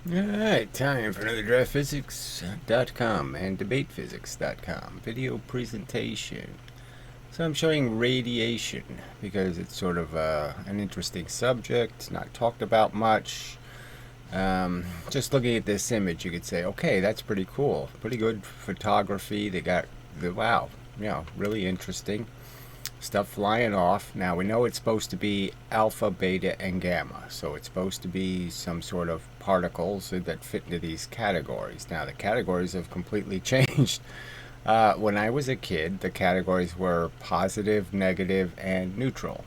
Alright, time for another draftphysics.com and debatephysics.com video presentation. So I'm showing radiation because it's sort of an interesting subject, not talked about much. Just looking at this image, you could say, okay, that's pretty cool. Pretty good photography. They got wow, really interesting stuff flying off. Now we know it's supposed to be alpha, beta, and gamma. So it's supposed to be some sort of particles that fit into these categories. Now the categories have completely changed. When I was a kid, the categories were positive, negative, and neutral.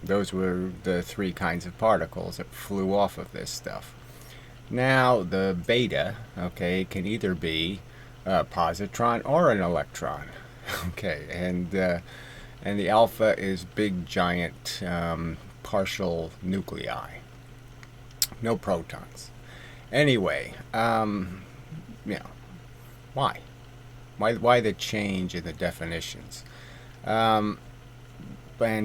Those were the three kinds of particles that flew off of this stuff. Now the beta, okay, can either be a positron or an electron. Okay, and the alpha is big giant partial nuclei, no protons. Anyway, why? Why the change in the definitions? And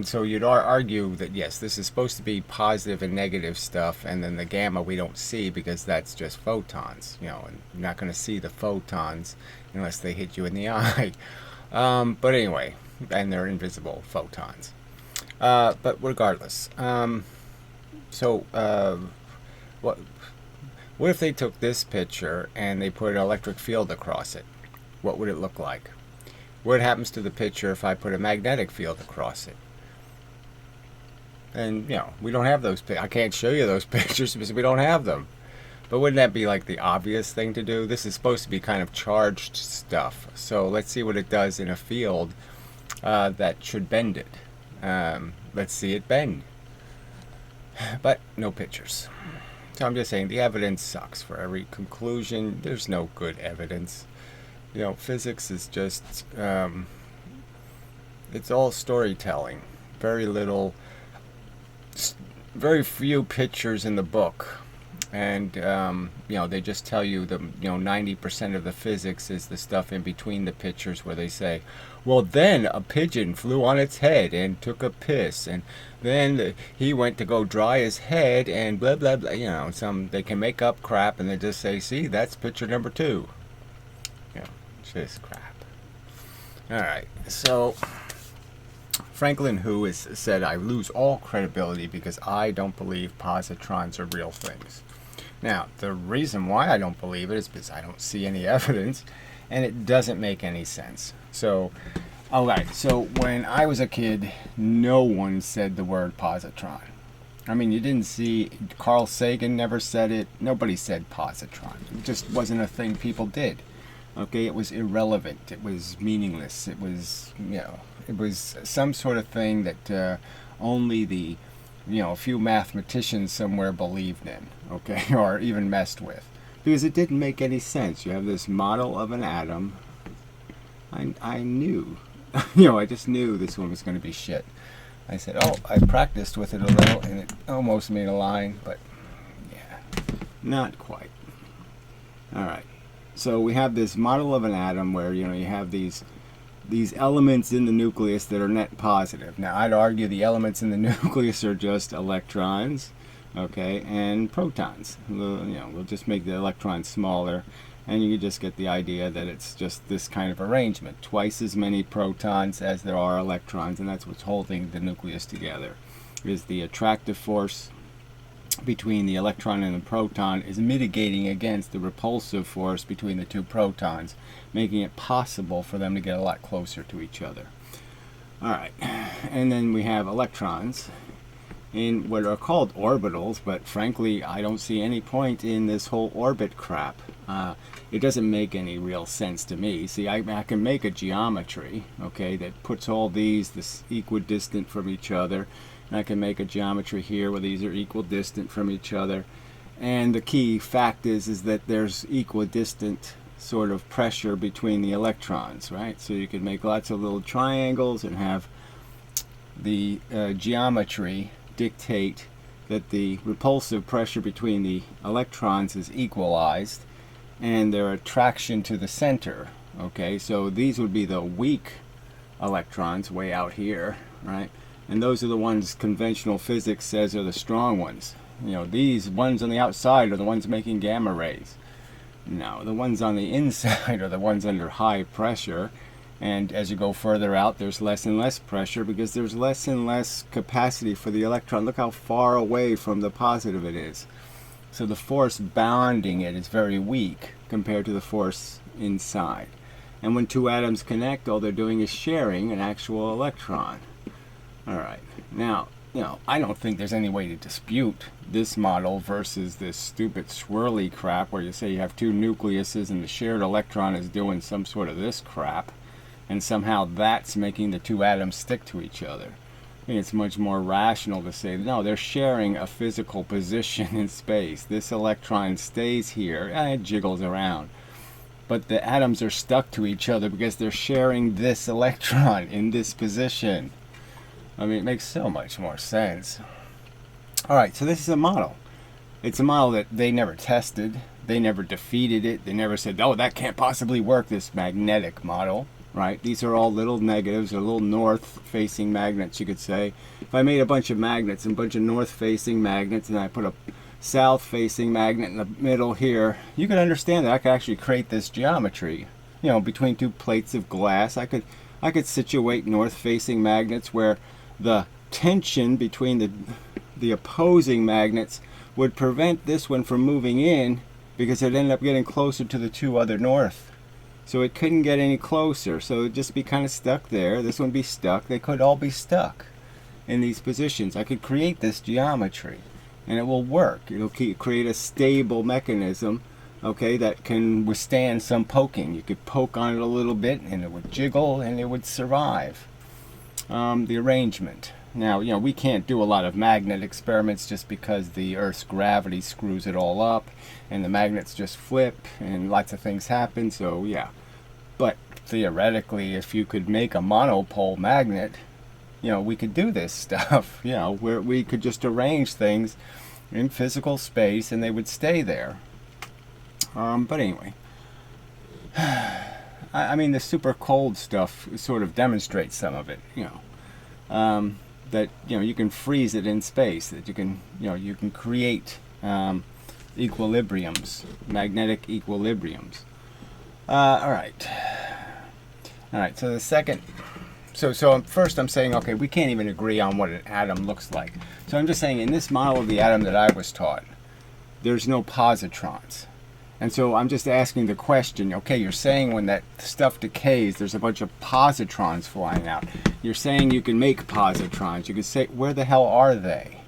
so you'd argue that yes, this is supposed to be positive and negative stuff, and then the gamma we don't see because that's just photons, and you're not going to see the photons unless they hit you in the eye. But anyway, and they're invisible photons. But regardless, so what if they took this picture and they put an electric field across it? What would it look like? What happens to the picture if I put a magnetic field across it? And we don't have those. I can't show you those pictures because we don't have them. But wouldn't that be like the obvious thing to do? This is supposed to be kind of charged stuff. So let's see what it does in a field that should bend it. Let's see it bend. But no pictures. So I'm just saying the evidence sucks. For every conclusion, there's no good evidence. Physics is just, it's all storytelling. Very little, very few pictures in the book. And, they just tell you that, 90% of the physics is the stuff in between the pictures where they say, well, then a pigeon flew on its head and took a piss. And then he went to go dry his head and blah, blah, blah. They can make up crap and they just say, see, that's picture number 2. Just crap. Alright, so Franklin Hu has said, I lose all credibility because I don't believe positrons are real things. Now, the reason why I don't believe it is because I don't see any evidence, and it doesn't make any sense. So, alright, so when I was a kid, no one said the word positron. I mean, you didn't see, Carl Sagan never said it, nobody said positron. It just wasn't a thing people did. Okay, it was irrelevant. It was meaningless. It was, it was some sort of thing that only the, a few mathematicians somewhere believed in, okay, or even messed with. Because it didn't make any sense. You have this model of an atom. I knew, I just knew this one was going to be shit. I said, oh, I practiced with it a little, and it almost made a line, but, yeah, not quite. All right. So we have this model of an atom where you have these elements in the nucleus that are net positive. Now I'd argue the elements in the nucleus are just electrons, okay, and protons. We'll just make the electrons smaller, and you just get the idea that it's just this kind of arrangement. Twice as many protons as there are electrons, and that's what's holding the nucleus together. Is the attractive force between the electron and the proton is mitigating against the repulsive force between the two protons, making it possible for them to get a lot closer to each other. Alright, and then we have electrons in what are called orbitals, but frankly I don't see any point in this whole orbit crap. It doesn't make any real sense to me. See, I can make a geometry, okay, that puts all these this equidistant from each other. And I can make a geometry here where these are equidistant from each other. And the key fact is that there's equidistant sort of pressure between the electrons, right? So you can make lots of little triangles and have the geometry dictate that the repulsive pressure between the electrons is equalized and their attraction to the center, okay? So these would be the weak electrons way out here, right? And those are the ones conventional physics says are the strong ones. You know, these ones on the outside are the ones making gamma rays. No, the ones on the inside are the ones under high pressure. And as you go further out, there's less and less pressure because there's less and less capacity for the electron. Look how far away from the positive it is. So the force bonding it is very weak compared to the force inside. And when two atoms connect, all they're doing is sharing an actual electron. All right. Now, you know, I don't think there's any way to dispute this model versus this stupid swirly crap where you say you have two nucleuses and the shared electron is doing some sort of this crap, and somehow that's making the two atoms stick to each other. I mean, it's much more rational to say, no, they're sharing a physical position in space. This electron stays here, and it jiggles around. But the atoms are stuck to each other because they're sharing this electron in this position. I mean, it makes so much more sense. All right, so this is a model. It's a model that they never tested. They never defeated it. They never said, oh, that can't possibly work, this magnetic model, right? These are all little negatives or little north-facing magnets, you could say. If I made a bunch of magnets and a bunch of north-facing magnets and I put a south-facing magnet in the middle here, you could understand that I could actually create this geometry. You know, between two plates of glass, I could situate north-facing magnets where the tension between the opposing magnets would prevent this one from moving in because it ended up getting closer to the two other north. So it couldn't get any closer, so it'd just be kind of stuck there. This one be stuck. They could all be stuck in these positions. I could create this geometry and it will work. It'll create a stable mechanism, okay, that can withstand some poking. You could poke on it a little bit and it would jiggle and it would survive. The arrangement. Now, you know, we can't do a lot of magnet experiments just because the Earth's gravity screws it all up and the magnets just flip and lots of things happen, so yeah. But theoretically, if you could make a monopole magnet, you know, we could do this stuff, you know, where we could just arrange things in physical space and they would stay there. But anyway. I mean, the super cold stuff sort of demonstrates some of it, you know, that, you know, you can freeze it in space, that you can, you know, you can create equilibriums, magnetic equilibriums. All right, so the second, so first I'm saying, okay, we can't even agree on what an atom looks like. So I'm just saying in this model of the atom that I was taught, there's no positrons. And so I'm just asking the question, okay, you're saying when that stuff decays, there's a bunch of positrons flying out. You're saying you can make positrons. You could say, where the hell are they?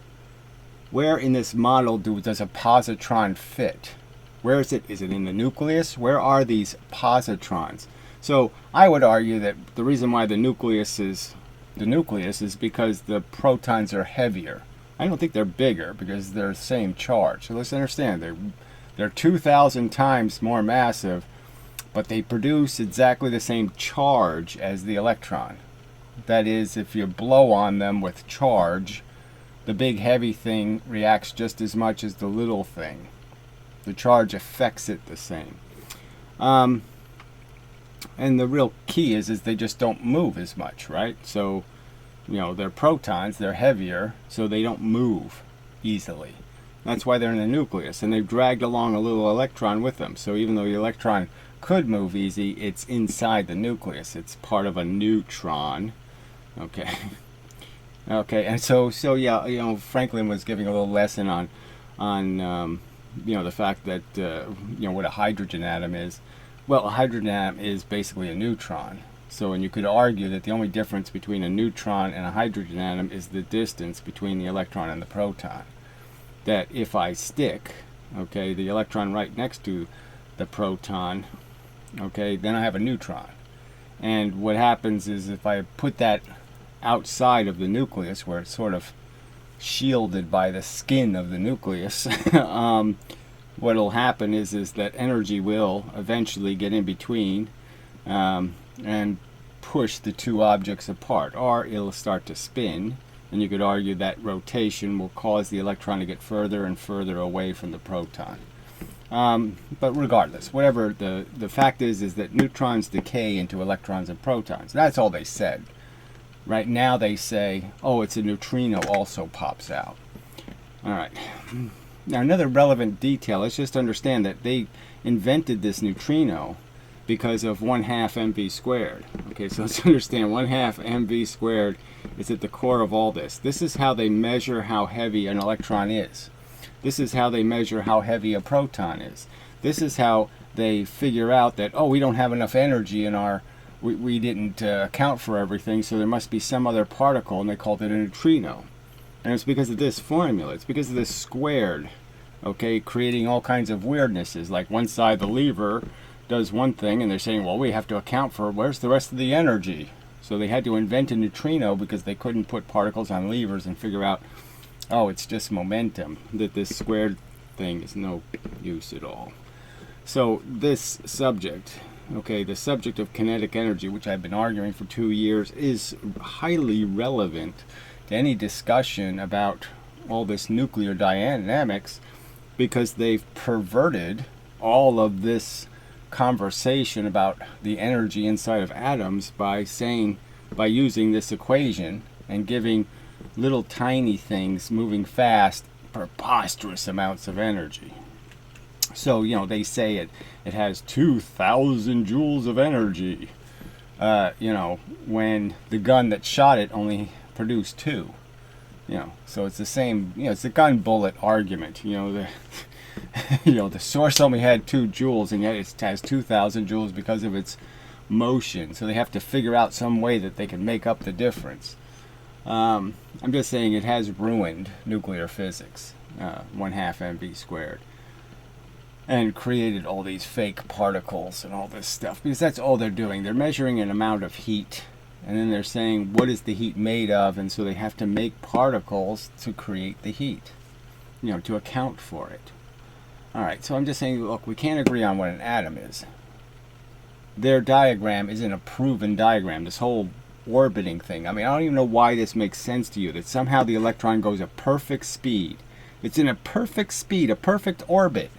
Where in this model does a positron fit? Where is it? Is it in the nucleus? Where are these positrons? So I would argue that the reason why the nucleus is because the protons are heavier. I don't think they're bigger because they're the same charge. So let's understand, they're 2,000 times more massive, but they produce exactly the same charge as the electron. That is, if you blow on them with charge, the big heavy thing reacts just as much as the little thing. The charge affects it the same. And the real key is they just don't move as much, right? So, you know, they're protons, they're heavier, so they don't move easily. That's why they're in the nucleus, and they've dragged along a little electron with them. So even though the electron could move easy, it's inside the nucleus. It's part of a neutron. Okay. Okay, and so yeah, you know, Franklin was giving a little lesson on you know, the fact that you know, what a hydrogen atom is. Well, a hydrogen atom is basically a neutron. So, and you could argue that the only difference between a neutron and a hydrogen atom is the distance between the electron and the proton. That if I stick, okay, the electron right next to the proton, okay, then I have a neutron. And what happens is if I put that outside of the nucleus, where it's sort of shielded by the skin of the nucleus, what will happen is that energy will eventually get in between and push the two objects apart, or it'll start to spin. And you could argue that rotation will cause the electron to get further and further away from the proton. But regardless, whatever, the fact is that neutrons decay into electrons and protons. That's all they said. Right now they say, oh, it's a neutrino also pops out. All right. Now, another relevant detail, let's just understand that they invented this neutrino because of 1/2 mv squared. Okay, so let's understand 1/2 mv squared is at the core of all this. This is how they measure how heavy an electron is. This is how they measure how heavy a proton is. This is how they figure out that, oh, we don't have enough energy in our, we didn't account for everything, so there must be some other particle, and they called it a neutrino. And it's because of this formula. It's because of this squared, okay, creating all kinds of weirdnesses. Like one side of the lever does one thing, and they're saying, well, we have to account for where's the rest of the energy. So they had to invent a neutrino because they couldn't put particles on levers and figure out, oh, it's just momentum, that this squared thing is no use at all. So this subject, okay, the subject of kinetic energy, which I've been arguing for 2 years, is highly relevant to any discussion about all this nuclear dynamics, because they've perverted all of this conversation about the energy inside of atoms by using this equation and giving little tiny things moving fast preposterous amounts of energy. So, you know, they say it has 2,000 joules of energy, you know, when the gun that shot it only produced 2. You know, so it's the same, you know, it's the gun bullet argument. You know, the source only had 2 joules, and yet it has 2,000 joules because of its motion. So they have to figure out some way that they can make up the difference. I'm just saying it has ruined nuclear physics, 1/2 mv squared, and created all these fake particles and all this stuff, because that's all they're doing. They're measuring an amount of heat, and then they're saying, what is the heat made of? And so they have to make particles to create the heat, you know, to account for it. All right, so I'm just saying, look, we can't agree on what an atom is. Their diagram isn't a proven diagram. This whole orbiting thing, I mean, I don't even know why this makes sense to you, that somehow the electron goes at perfect speed. It's in a perfect speed, a perfect orbit.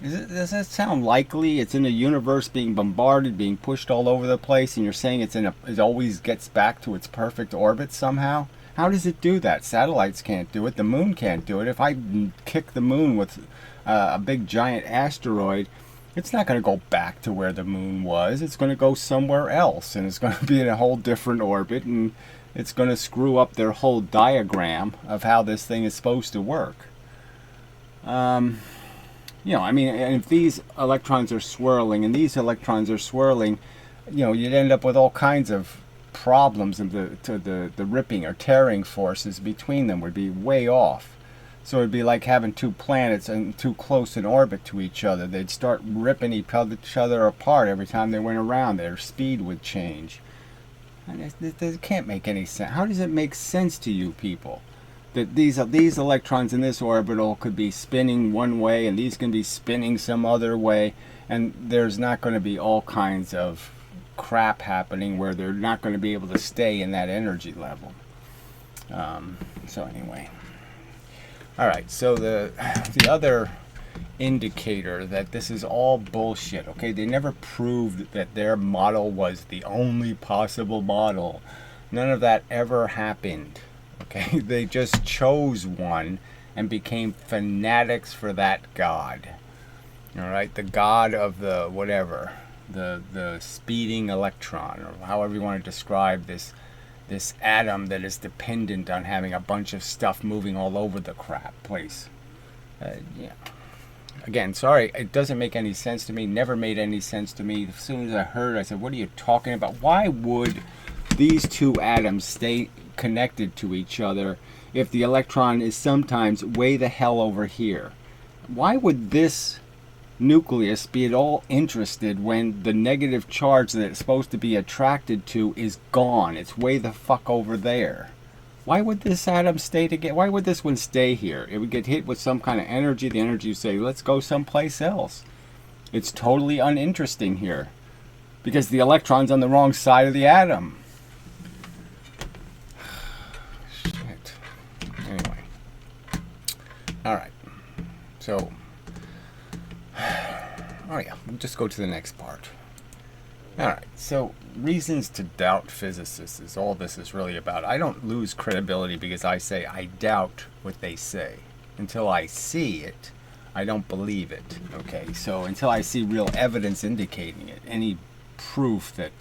Does that sound likely? It's in a universe being bombarded, being pushed all over the place, and you're saying it always gets back to its perfect orbit somehow? How does it do that? Satellites can't do it. The moon can't do it. If I kick the moon with a big giant asteroid, it's not going to go back to where the moon was. It's going to go somewhere else, and it's going to be in a whole different orbit, and it's going to screw up their whole diagram of how this thing is supposed to work. You know, I mean, and if these electrons are swirling and these electrons are swirling, you know, you'd end up with all kinds of problems, and the ripping or tearing forces between them would be way off. So it'd be like having 2 planets and too close in orbit to each other. They'd start ripping each other apart every time they went around. Their speed would change. And it can't make any sense. How does it make sense to you people that these electrons in this orbital could be spinning one way and these can be spinning some other way, and there's not going to be all kinds of crap happening where they're not going to be able to stay in that energy level? So anyway, all right, so the other indicator that this is all bullshit, okay, they never proved that their model was the only possible model. None of that ever happened. Okay, they just chose one and became fanatics for that god. All right, the god of the whatever, the speeding electron, or however you want to describe this atom that is dependent on having a bunch of stuff moving all over the crap place. Yeah. Again, sorry, it doesn't make any sense to me. Never made any sense to me. As soon as I heard it, I said, "What are you talking about? Why would these 2 atoms stay connected to each other if the electron is sometimes way the hell over here? Why would this nucleus be at all interested when the negative charge that it's supposed to be attracted to is gone? It's way the fuck over there. Why would this atom stay together? Why would this one stay here? It would get hit with some kind of energy. The energy would say, let's go someplace else. It's totally uninteresting here because the electron's on the wrong side of the atom. Shit. Anyway. All right. So, oh yeah, we'll just go to the next part. All right, so reasons to doubt physicists is all this is really about. I don't lose credibility because I say I doubt what they say. Until I see it, I don't believe it. Okay, so until I see real evidence indicating it, any proof that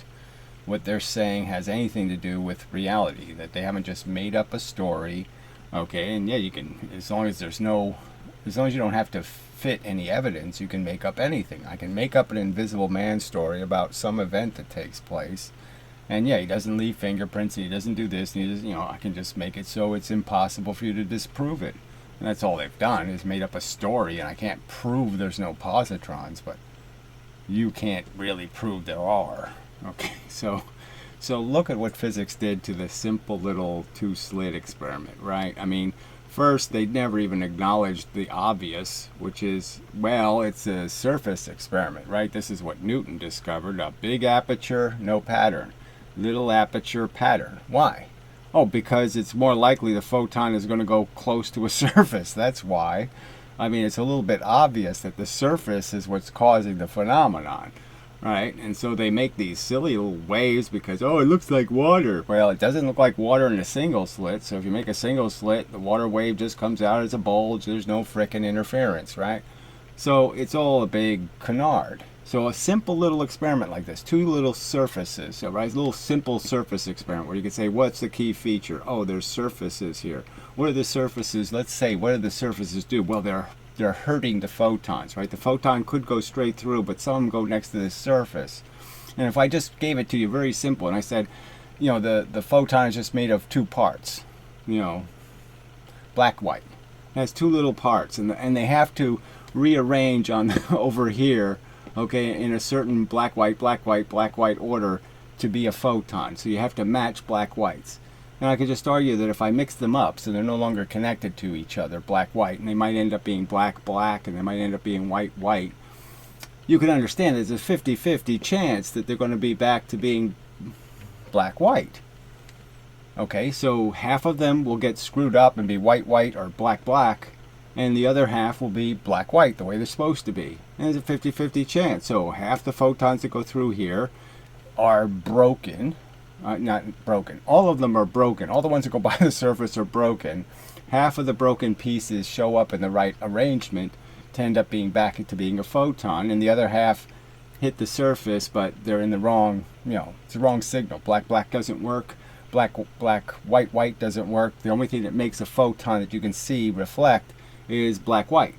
what they're saying has anything to do with reality, that they haven't just made up a story. Okay, and yeah, you can, as long as you don't have to fit any evidence, you can make up anything. I can make up an invisible man story about some event that takes place, and yeah, he doesn't leave fingerprints, and he doesn't do this, and he doesn't, I can just make it so it's impossible for you to disprove it. And that's all they've done, is made up a story, and I can't prove there's no positrons, but you can't really prove there are. Okay, so look at what physics did to this simple little two-slit experiment, right? I mean, first, they never even acknowledged the obvious, which is, well, it's a surface experiment, right? This is what Newton discovered. A big aperture, no pattern. Little aperture, pattern. Why? Oh, because it's more likely the photon is going to go close to a surface. That's why. I mean, it's a little bit obvious that the surface is what's causing the phenomenon, right? And so they make these silly little waves because, oh, it looks like water. Well, it doesn't look like water in a single slit. So if you make a single slit, the water wave just comes out as a bulge. There's no frickin' interference, right? So it's all a big canard. So a simple little experiment like this, two little surfaces, so right, a little simple surface experiment where you can say, what's the key feature? Oh, there's surfaces here. What are the surfaces? Let's say, what do the surfaces do? Well, they're hurting the photons, right? The photon could go straight through, but some of them go next to the surface. And if I just gave it to you very simple, and I said, the photon is just made of two parts, black, white. It has two little parts, and they have to rearrange on over here, okay, in a certain black, white, black, white, black, white order to be a photon. So you have to match black, whites. And I could just argue that if I mix them up so they're no longer connected to each other, black, white, and they might end up being black, black, and they might end up being white, white, you can understand there's a 50-50 chance that they're going to be back to being black, white. Okay, so half of them will get screwed up and be white, white, or black, black, and the other half will be black, white, the way they're supposed to be. And there's a 50-50 chance. So half the photons that go through here are broken. Not broken. All of them are broken. All the ones that go by the surface are broken. Half of the broken pieces show up in the right arrangement to end up being back to being a photon, and the other half hit the surface, but they're in the wrong, it's the wrong signal. Black, black doesn't work. Black, black, white, white doesn't work. The only thing that makes a photon that you can see reflect is black, white.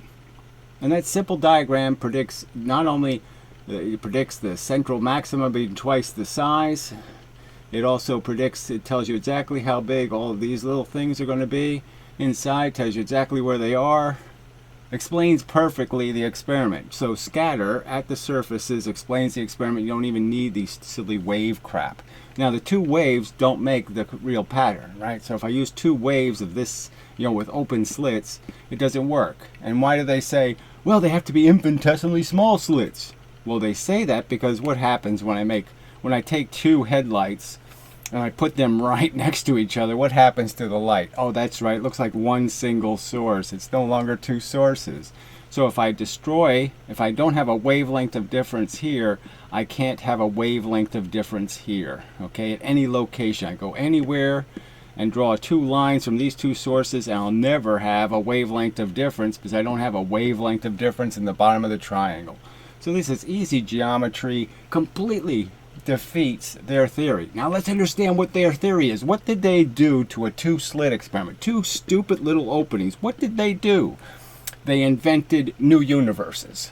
And that simple diagram predicts not only it predicts the central maxima being twice the size, it also predicts, it tells you exactly how big all of these little things are going to be inside, tells you exactly where they are, explains perfectly the experiment. So scatter at the surfaces explains the experiment. You don't even need these silly wave crap. Now the two waves don't make the real pattern, right? So if I use two waves of this, with open slits, it doesn't work. And why do they say, well, they have to be infinitesimally small slits? Well, they say that because what happens when I take two headlights and I put them right next to each other, what happens to the light? Oh, that's right, it looks like one single source. It's no longer two sources. So if I don't have a wavelength of difference here, I can't have a wavelength of difference here, okay? At any location, I go anywhere and draw two lines from these two sources, and I'll never have a wavelength of difference because I don't have a wavelength of difference in the bottom of the triangle. So this is easy geometry, completely defeats their theory. Now let's understand what their theory is. What did they do to a two-slit experiment? Two stupid little openings. What did they do? They invented new universes.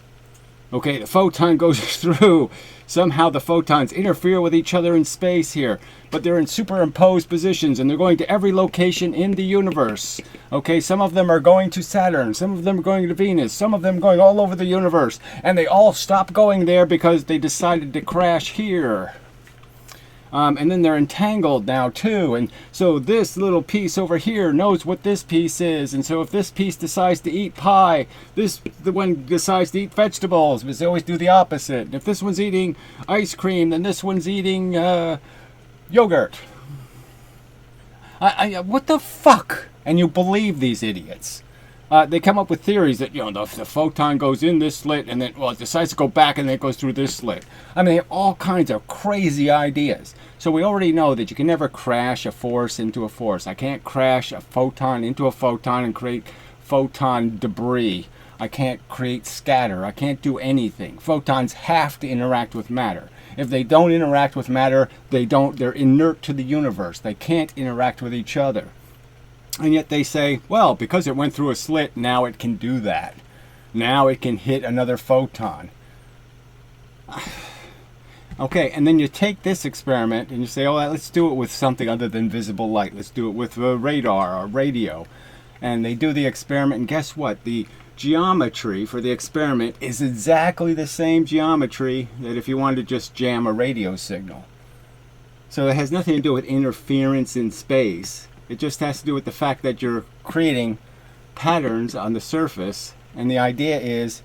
Okay, the photon goes through. Somehow the photons interfere with each other in space here, but they're in superimposed positions and they're going to every location in the universe. Okay, some of them are going to Saturn, some of them are going to Venus, some of them going all over the universe, and they all stop going there because they decided to crash here. And then they're entangled now too, and so this little piece over here knows what this piece is, and so if this piece decides to eat pie, the one decides to eat vegetables, because they always do the opposite. And if this one's eating ice cream, then this one's eating yogurt. What the fuck? And you believe these idiots. they come up with theories that, the photon goes in this slit and then, well, it decides to go back and then it goes through this slit. I mean, they have all kinds of crazy ideas. So we already know that you can never crash a force into a force. I can't crash a photon into a photon and create photon debris. I can't create scatter. I can't do anything. Photons have to interact with matter. If they don't interact with matter, they're inert to the universe. They can't interact with each other. And yet they say, well, because it went through a slit, now it can do that. Now it can hit another photon. Okay, and then you take this experiment and you say, oh, let's do it with something other than visible light. Let's do it with radar or radio. And they do the experiment, and guess what? The geometry for the experiment is exactly the same geometry that if you wanted to just jam a radio signal. So it has nothing to do with interference in space. It just has to do with the fact that you're creating patterns on the surface, and the idea is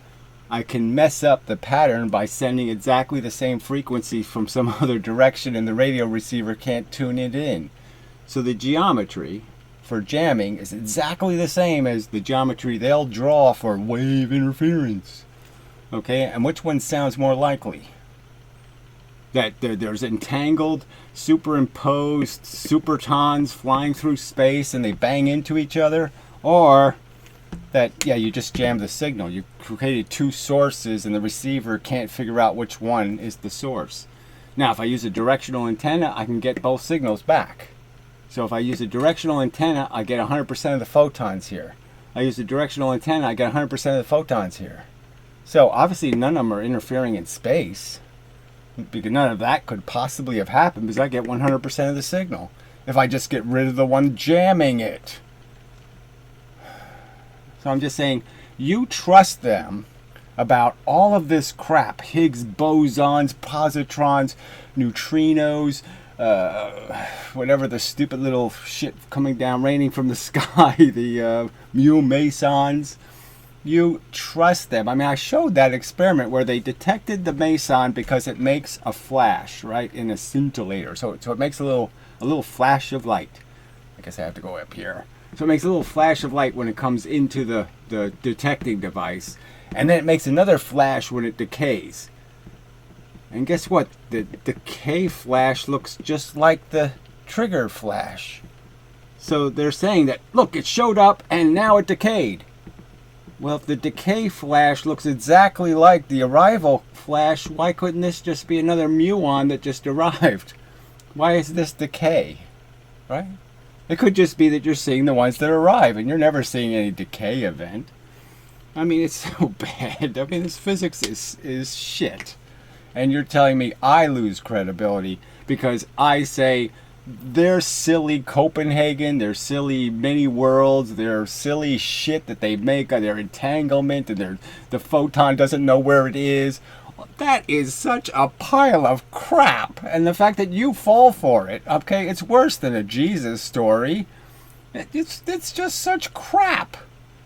I can mess up the pattern by sending exactly the same frequency from some other direction, and the radio receiver can't tune it in. So the geometry for jamming is exactly the same as the geometry they'll draw for wave interference. Okay, and which one sounds more likely? That there's entangled, superimposed supertons flying through space and they bang into each other? Or that, yeah, you just jammed the signal. You created two sources and the receiver can't figure out which one is the source. Now, if I use a directional antenna, I can get both signals back. So if I use a directional antenna, I get 100% of the photons here. I use a directional antenna, I get 100% of the photons here. So obviously none of them are interfering in space, because none of that could possibly have happened because I get 100% of the signal if I just get rid of the one jamming it. So I'm just saying, you trust them about all of this crap, Higgs bosons, positrons, neutrinos, whatever the stupid little shit coming down, raining from the sky, the mu mesons. You trust them. I mean, I showed that experiment where they detected the meson because it makes a flash, right, in a scintillator. So it makes a little flash of light. I guess I have to go up here. So it makes a little flash of light when it comes into the detecting device, and then it makes another flash when it decays. And guess what? The decay flash looks just like the trigger flash. So they're saying that, look, it showed up and now it decayed. Well, if the decay flash looks exactly like the arrival flash, why couldn't this just be another muon that just arrived? Why is this decay? Right? It could just be that you're seeing the ones that arrive and you're never seeing any decay event. I mean, it's so bad. I mean, this physics is shit. And you're telling me I lose credibility because I say they're silly Copenhagen, they're silly many worlds, they're silly shit that they make, their entanglement, and the photon doesn't know where it is. That is such a pile of crap. And the fact that you fall for it, okay, it's worse than a Jesus story. It's just such crap.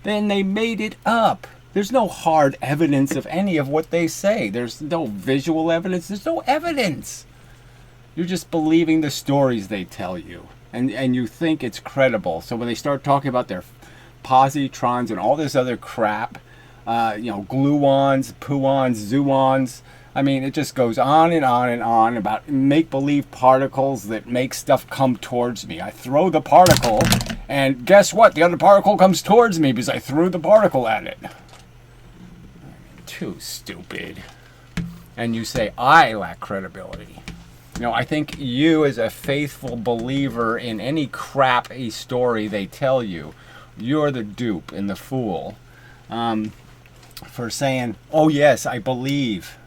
Then they made it up. There's no hard evidence of any of what they say. There's no visual evidence. There's no evidence. You're just believing the stories they tell you. And you think it's credible. So when they start talking about their positrons and all this other crap, gluons, puons, zoons, I mean, it just goes on and on and on about make-believe particles that make stuff come towards me. I throw the particle, and guess what? The other particle comes towards me because I threw the particle at it. Too stupid. And you say, I lack credibility. I think you, as a faithful believer in any crappy story they tell you, you're the dupe and the fool for saying, oh yes, I believe.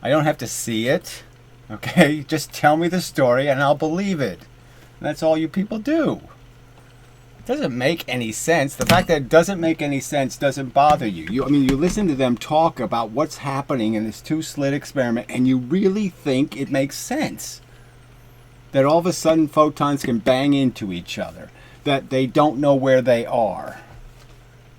I don't have to see it. Okay? Just tell me the story and I'll believe it. And that's all you people do. It doesn't make any sense. The fact that it doesn't make any sense doesn't bother you. You listen to them talk about what's happening in this two-slit experiment and you really think it makes sense. That all of a sudden photons can bang into each other. That they don't know where they are.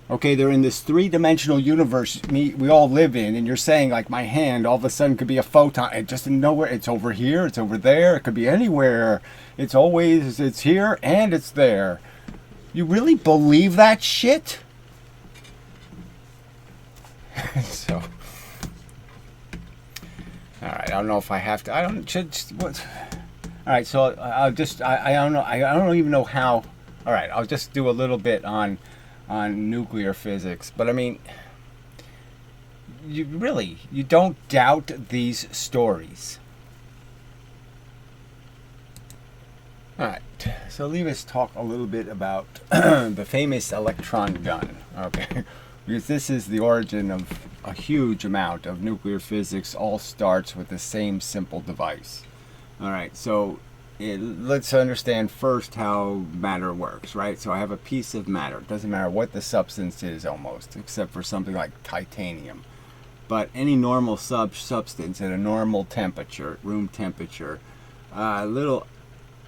Okay, they're in this three-dimensional universe we all live in, and you're saying, like, my hand all of a sudden could be a photon. It just in nowhere. It's over here, it's over there, it could be anywhere. It's here and it's there. You really believe that shit? So, all right. I don't know if I have to. I don't. Should what? All right. So I'll just. I don't know. I don't even know how. All right. I'll just do a little bit on nuclear physics. But I mean, you don't doubt these stories. All right, so let's talk a little bit about the famous electron gun, okay? Because this is the origin of a huge amount of nuclear physics. All starts with the same simple device. All right, so let's understand first how matter works, right? So I have a piece of matter. It doesn't matter what the substance is almost, except for something like titanium. But any normal substance at a normal temperature, room temperature, little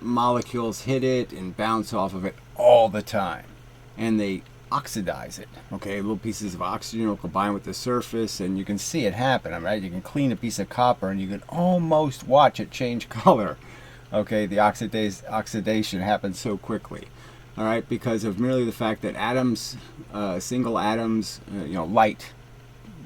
molecules hit it and bounce off of it all the time, and they oxidize it. Okay, little pieces of oxygen will combine with the surface, and you can see it happen. Right, you can clean a piece of copper and you can almost watch it change color. Okay, the oxidation happens so quickly. All right, because of merely the fact that atoms, single atoms, light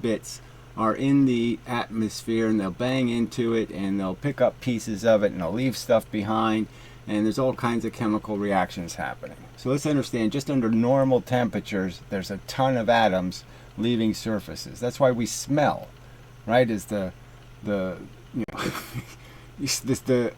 bits are in the atmosphere, and they'll bang into it and they'll pick up pieces of it and they'll leave stuff behind, and there's all kinds of chemical reactions happening. So let's understand, just under normal temperatures there's a ton of atoms leaving surfaces. That's why we smell, right? Is the the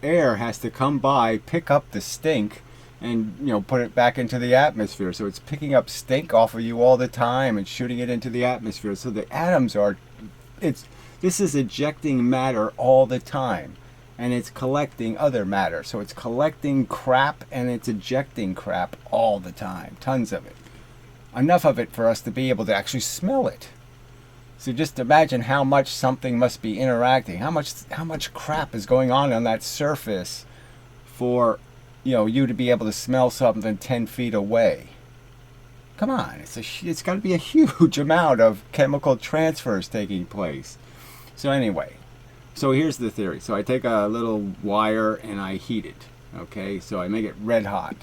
air has to come by, pick up the stink, and put it back into the atmosphere. So it's picking up stink off of you all the time and shooting it into the atmosphere. So the atoms are, this is ejecting matter all the time, and it's collecting other matter. So it's collecting crap and it's ejecting crap all the time, tons of it, enough of it for us to be able to actually smell it. So just imagine how much something must be interacting, how much crap is going on that surface for you to be able to smell something 10 feet away. Come on, it's got to be a huge amount of chemical transfers taking place. So anyway, so here's the theory. So I take a little wire and I heat it. Okay, so I make it red hot,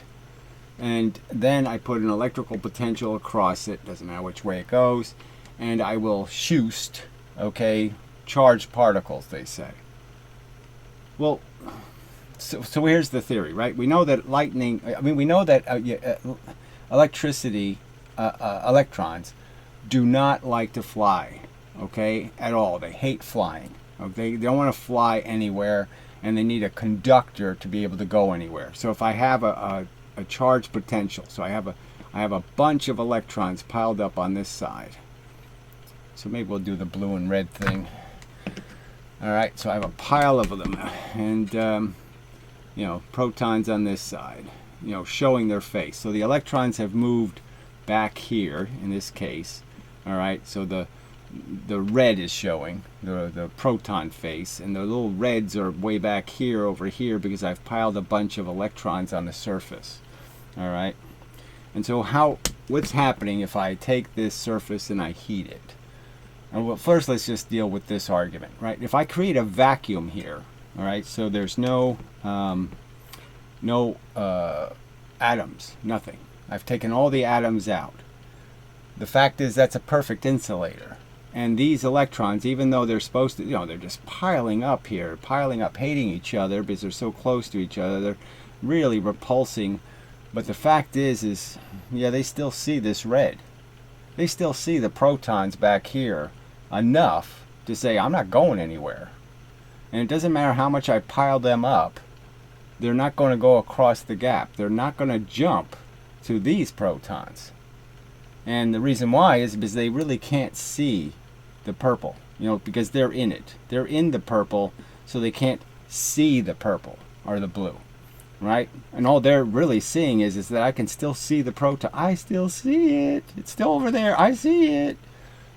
and then I put an electrical potential across it. Doesn't matter which way it goes, and I will shoot, okay, charged particles, they say. Well, so here's the theory, right? We know that electricity, electrons do not like to fly, okay, at all. They hate flying. Okay? They don't want to fly anywhere, and they need a conductor to be able to go anywhere. So if I have a charge potential, so I have a bunch of electrons piled up on this side. So maybe we'll do the blue and red thing. All right, so I have a pile of them, and protons on this side, showing their face. So the electrons have moved back here in this case. All right, so the red is showing the proton face, and the little reds are way back here over here because I've piled a bunch of electrons on the surface. All right, and so what's happening if I take this surface and I heat it? And well, first let's just deal with this argument, right? If I create a vacuum here, all right, so there's no atoms, nothing. I've taken all the atoms out. The fact is that's a perfect insulator. And these electrons, even though they're supposed to, they're just piling up here, hating each other because they're so close to each other. They're really repulsing. But the fact is, they still see this red. They still see the protons back here enough to say, I'm not going anywhere. And it doesn't matter how much I pile them up, they're not going to go across the gap. They're not going to jump to these protons. And the reason why is because they really can't see the purple, because they're in it. They're in the purple, so they can't see the purple or the blue, right? And all they're really seeing is that I can still see the proton. I still see it. It's still over there. I see it.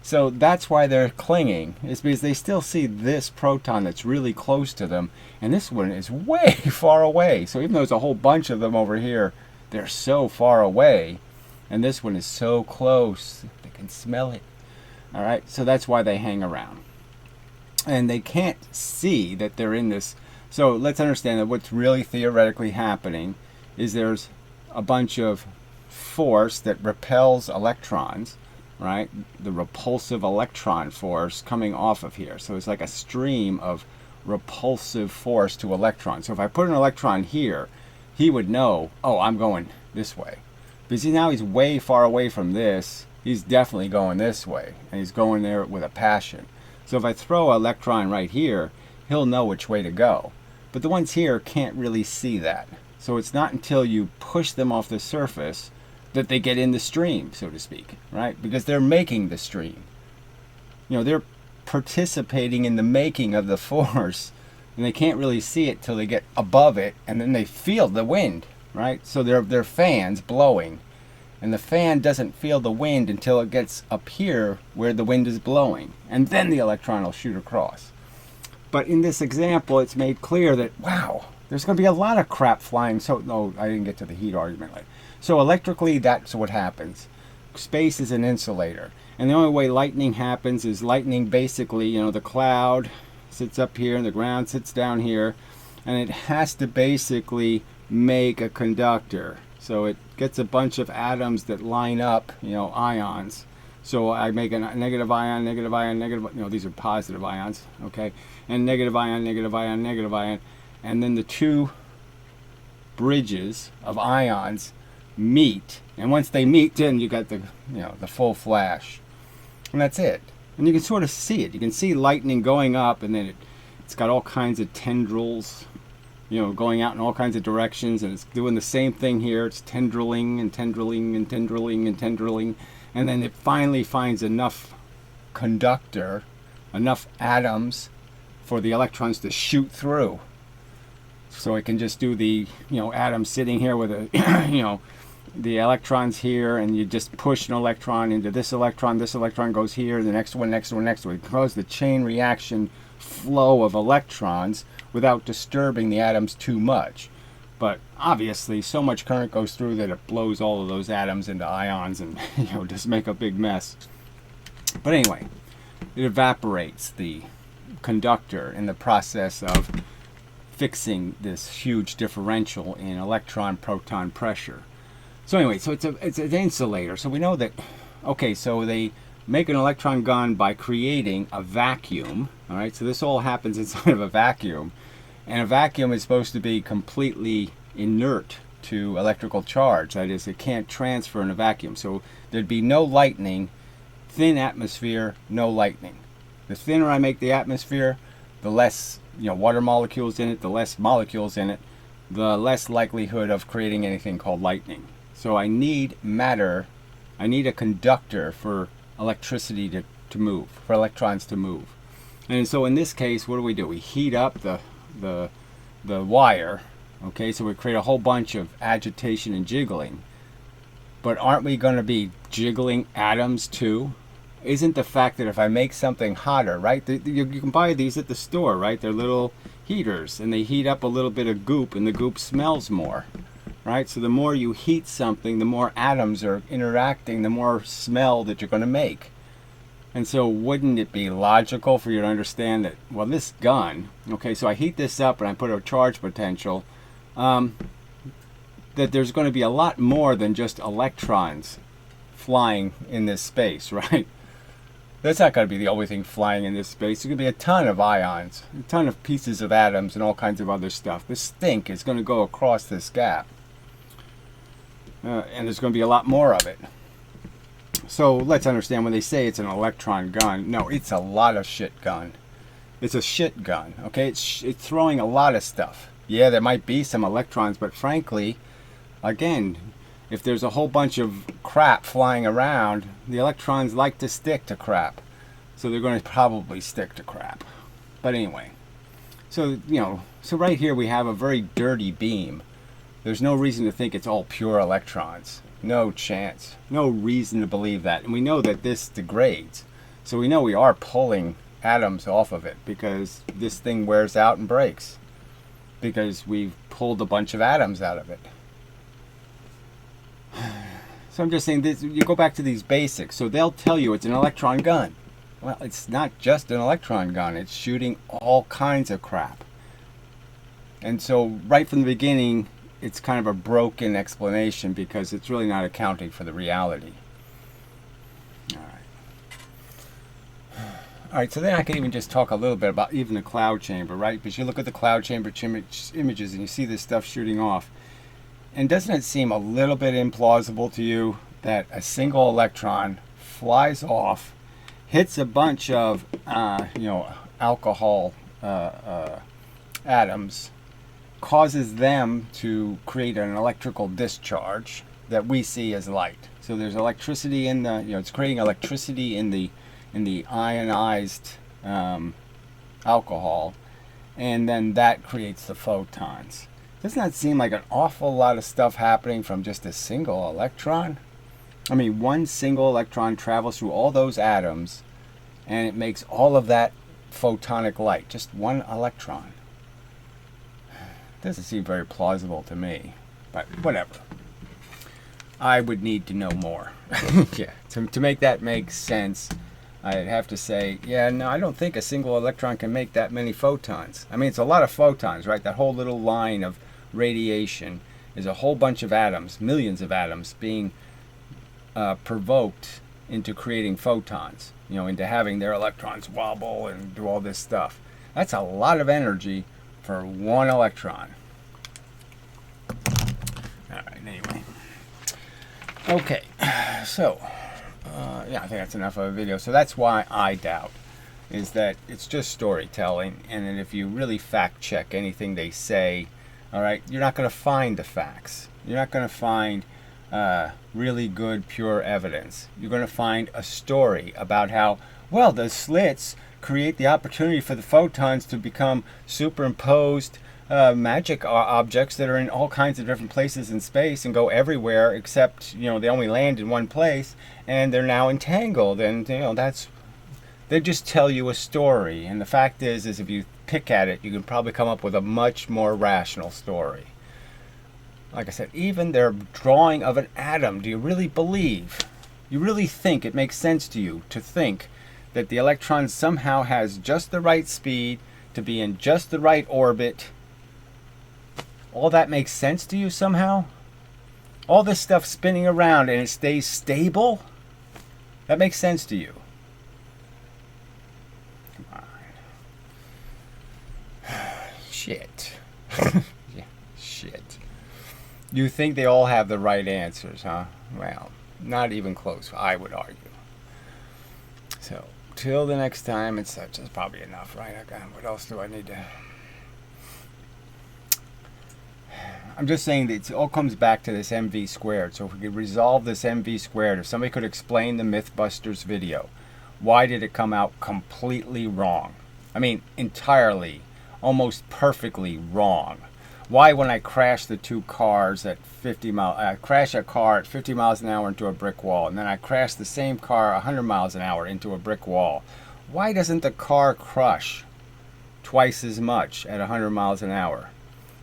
So that's why they're clinging, is because they still see this proton that's really close to them, and this one is way far away. So even though there's a whole bunch of them over here, they're so far away, and this one is so close, they can smell it. All right, so that's why they hang around. And they can't see that they're in this. So let's understand that what's really theoretically happening is there's a bunch of force that repels electrons, right? The repulsive electron force coming off of here. So it's like a stream of repulsive force to electrons. So if I put an electron here, he would know, oh, I'm going this way. Because now he's way far away from this. He's definitely going this way. And he's going there with a passion. So if I throw an electron right here, he'll know which way to go. But the ones here can't really see that. So it's not until you push them off the surface that they get in the stream, so to speak, right? Because they're making the stream. You know, they're participating in the making of the force, and they can't really see it till they get above it, and then they feel the wind, right? So they're fans blowing, and the fan doesn't feel the wind until it gets up here where the wind is blowing, and then the electron will shoot across. But in this example, it's made clear that, wow, there's going to be a lot of crap flying. So, no, I didn't get to the heat argument. So electrically, that's what happens. Space is an insulator. And the only way lightning happens is lightning basically, you know, the cloud sits up here and the ground sits down here. And it has to basically make a conductor. So it gets a bunch of atoms that line up, you know, ions. So I make a negative ion, negative ion, negative, you know, these are positive ions, okay? And negative ion, negative ion, negative ion. And then the two bridges of ions meet, and once they meet, then you got the, you know, the full flash, and that's it. And you can sort of see it. You can see lightning going up, and then it's got all kinds of tendrils, you know, going out in all kinds of directions, and it's doing the same thing here. It's tendriling and tendriling and tendriling and tendriling, and then it finally finds enough conductor, enough atoms for the electrons to shoot through. So it can just do the, you know, atom sitting here with a, you know, the electrons here, and you just push an electron into this electron goes here, the next one, next one, next one. It causes the chain reaction flow of electrons without disturbing the atoms too much. But obviously, so much current goes through that it blows all of those atoms into ions and, you know, just make a big mess. But anyway, it evaporates the conductor in the process of fixing this huge differential in electron-proton pressure. So anyway, so it's an insulator. So we know that, okay, so they make an electron gun by creating a vacuum. All right, so this all happens inside of a vacuum. And a vacuum is supposed to be completely inert to electrical charge. That is, it can't transfer in a vacuum. So there'd be no lightning, thin atmosphere, no lightning. The thinner I make the atmosphere, the less, you know, water molecules in it, the less molecules in it, the less likelihood of creating anything called lightning. So I need matter, I need a conductor for electricity to move, for electrons to move. And so in this case, what do? We heat up the wire, okay, so we create a whole bunch of agitation and jiggling. But aren't we going to be jiggling atoms too? Isn't the fact that if I make something hotter, right? You can buy these at the store, right? They're little heaters, and they heat up a little bit of goop, and the goop smells more, right? So the more you heat something, the more atoms are interacting, the more smell that you're going to make. And so wouldn't it be logical for you to understand that, well, this gun, okay, so I heat this up and I put a charge potential, that there's going to be a lot more than just electrons flying in this space, right? That's not going to be the only thing flying in this space. There's going to be a ton of ions, a ton of pieces of atoms, and all kinds of other stuff. This stink is going to go across this gap. And there's going to be a lot more of it. So let's understand, when they say it's an electron gun, no, it's a lot of shit gun. It's a shit gun, okay? It's throwing a lot of stuff. Yeah, there might be some electrons, but frankly, again, if there's a whole bunch of crap flying around, the electrons like to stick to crap. So they're going to probably stick to crap. But anyway, so, you know, so right here we have a very dirty beam. There's no reason to think it's all pure electrons. No chance. No reason to believe that. And we know that this degrades. So we know we are pulling atoms off of it, because this thing wears out and breaks. Because we've pulled a bunch of atoms out of it. So I'm just saying, this, you go back to these basics. So they'll tell you it's an electron gun. Well, it's not just an electron gun. It's shooting all kinds of crap. And so right from the beginning, it's kind of a broken explanation, because it's really not accounting for the reality. All right. All right, so then I can even just talk a little bit about even the cloud chamber, right? Because you look at the cloud chamber images and you see this stuff shooting off. And doesn't it seem a little bit implausible to you that a single electron flies off, hits a bunch of, alcohol atoms, causes them to create an electrical discharge that we see as light. So there's electricity in the, it's creating electricity in the ionized alcohol, and then that creates the photons. Doesn't that seem like an awful lot of stuff happening from just a single electron? I mean, one single electron travels through all those atoms, and it makes all of that photonic light, just one electron. Doesn't seem very plausible to me, but whatever. I would need to know more. Yeah, to make that make sense, I'd have to say, yeah, no, I don't think a single electron can make that many photons. I mean, it's a lot of photons, right? That whole little line of radiation is a whole bunch of atoms, millions of atoms, being provoked into creating photons, into having their electrons wobble and do all this stuff. That's a lot of energy for one electron. All right, anyway. Okay, so, I think that's enough of a video. So that's why I doubt, is that it's just storytelling, and that if you really fact check anything they say, all right, you're not going to find the facts. You're not going to find really good, pure evidence. You're going to find a story about how, well, the slits create the opportunity for the photons to become superimposed magic objects that are in all kinds of different places in space and go everywhere, except, they only land in one place, and they're now entangled, and, they just tell you a story. And the fact is if you pick at it, you can probably come up with a much more rational story. Like I said, even their drawing of an atom, do you really believe? You really think it makes sense to you to think that the electron somehow has just the right speed to be in just the right orbit? All that makes sense to you somehow? All this stuff spinning around and it stays stable? That makes sense to you? Come on. Shit. Yeah, shit. You think they all have the right answers, huh? Well, not even close, I would argue. So, till the next time, it's probably enough, right? Okay, what else do I need to... I'm just saying that it all comes back to this MV squared. So if we could resolve this MV squared, if somebody could explain the Mythbusters video, why did it come out completely wrong? I mean, entirely, almost perfectly wrong. Why, when I crash the two cars at 50 miles, I crash a car at 50 miles an hour into a brick wall, and then I crash the same car 100 miles an hour into a brick wall, why doesn't the car crush twice as much at 100 miles an hour?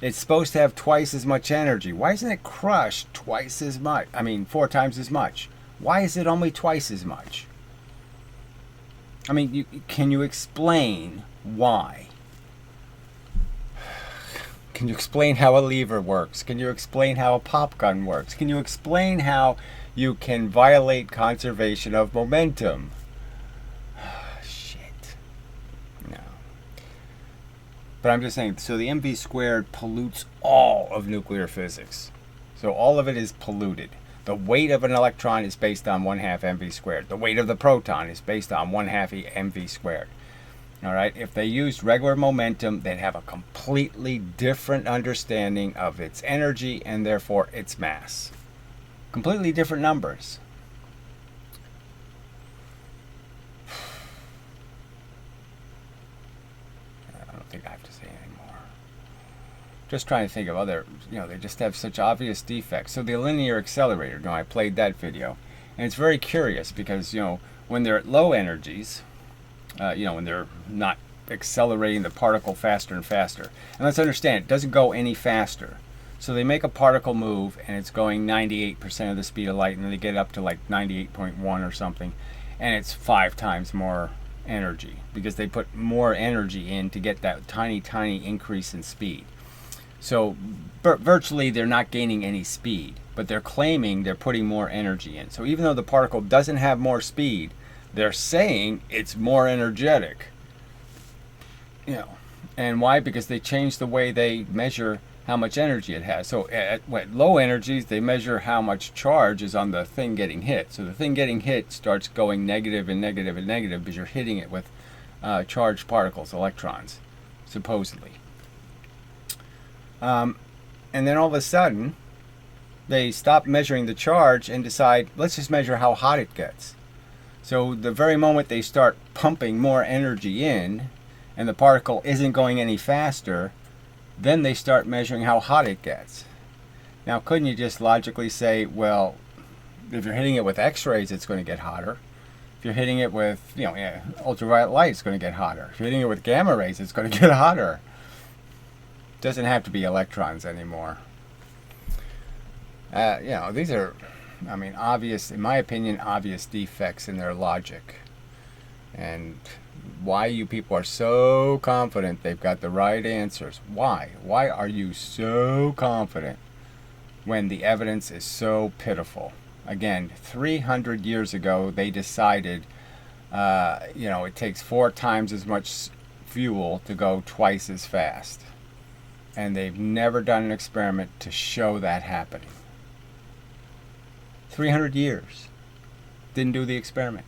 It's supposed to have twice as much energy. Why isn't it crushed twice as much? I mean, 4 times as much. Why is it only twice as much? I mean, can you explain why? Can you explain how a lever works? Can you explain how a pop gun works? Can you explain how you can violate conservation of momentum? Shit. No. But I'm just saying, so the MV squared pollutes all of nuclear physics. So all of it is polluted. The weight of an electron is based on 1/2 MV squared. The weight of the proton is based on 1/2 MV squared. All right, if they used regular momentum, they'd have a completely different understanding of its energy and therefore its mass. Completely different numbers. I don't think I have to say anymore. Just trying to think of other, they just have such obvious defects. So the linear accelerator, I played that video. And it's very curious because, when they're at low energies, when they're not accelerating the particle faster and faster. And let's understand, it doesn't go any faster. So they make a particle move, and it's going 98% of the speed of light, and then they get up to like 98.1 or something, and it's 5 times more energy, because they put more energy in to get that tiny, tiny increase in speed. So virtually they're not gaining any speed, but they're claiming they're putting more energy in. So even though the particle doesn't have more speed, they're saying it's more energetic. You know, and why? Because they changed the way they measure how much energy it has. So at low energies, they measure how much charge is on the thing getting hit. So the thing getting hit starts going negative and negative and negative because you're hitting it with charged particles, electrons, supposedly. And then all of a sudden, they stop measuring the charge and decide, let's just measure how hot it gets. So the very moment they start pumping more energy in, and the particle isn't going any faster, then they start measuring how hot it gets. Now, couldn't you just logically say, well, if you're hitting it with X-rays, it's going to get hotter. If you're hitting it with, ultraviolet light, it's going to get hotter. If you're hitting it with gamma rays, it's going to get hotter. It doesn't have to be electrons anymore. These are, obvious, in my opinion, obvious defects in their logic. And why you people are so confident they've got the right answers. Why? Why are you so confident when the evidence is so pitiful? Again, 300 years ago, they decided, it takes 4 times as much fuel to go twice as fast. And they've never done an experiment to show that happening. 300 years. Didn't do the experiment.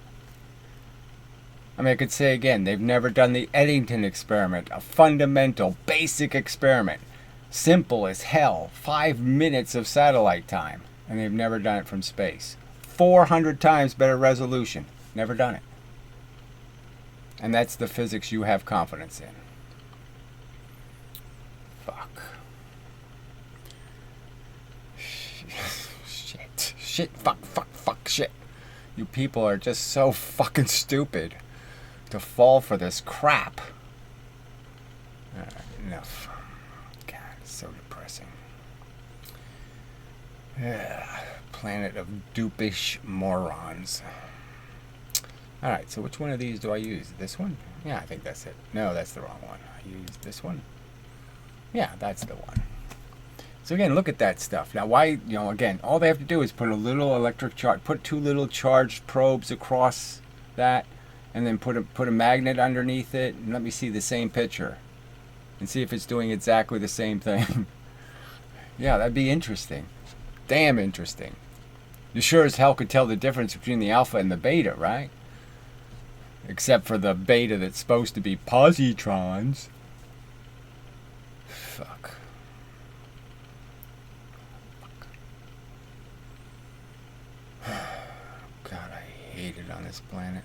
I could say again, they've never done the Eddington experiment, a fundamental, basic experiment. Simple as hell. 5 minutes of satellite time. And they've never done it from space. 400 times better resolution. Never done it. And that's the physics you have confidence in. Fuck. Shit. Fuck, shit. You people are just so fucking stupid to fall for this crap. Enough. God, it's so depressing. Planet of dupish morons. Alright, so which one of these do I use? This one? Yeah, I think that's it. No, that's the wrong one. I used this one. Yeah, that's the one. So again, look at that stuff. Now why, again, all they have to do is put a little electric charge, put 2 little charged probes across that, and then put a magnet underneath it, and let me see the same picture and see if it's doing exactly the same thing. Yeah, that'd be interesting. Damn interesting. You sure as hell could tell the difference between the alpha and the beta, right? Except for the beta that's supposed to be positrons. Fuck. God, I hate it on this planet.